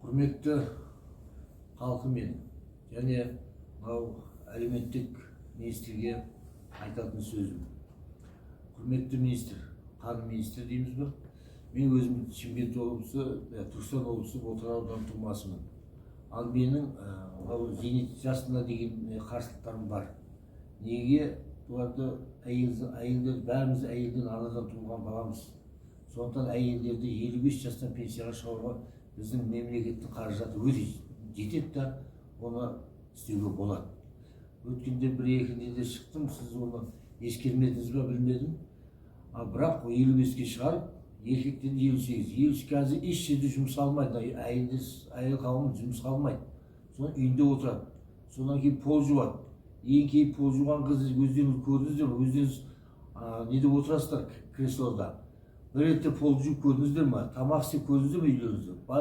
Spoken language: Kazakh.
Құрметті халқы мен және мынау әлеуметтік министрге айтатын сөзім. Құрметті министр, қан министр дейміз бе? Мен өзім Шымкент облысы, Түркістан облысы Отырар ауданының тумасымын. Ал менің зейнет жасына деген қарсылықтарым бар. Неге? Бұларды әйелдер, бәріміз әйелден анадан туылған баламыз. Сондықтан әйелдерді 55 жастан пенсияға шығаруға біздің мемлекеттің қаражаты өте жетеді да, оны істеуге болады. Өткенде бір-екі неде шықтым, сіз оны ескермедіңіз бе білмедім. Бірақ 55-ке шығарып, еркектен 58. 58 қазір еш жерде жұмыс алмайды, әйел қауымы жұмыс алмайды. Соны үйінде отырады. Содан кейін пол жуады. Ең кейін пол жуған қыз өздеріңіз көрдіңіздер, өздеріңіз неде отырасыздар, креслода. Бір ретте пол жуып көрдіңіздер ме? Тамақ істеп көрдіңіздер ме үйлеріңізде?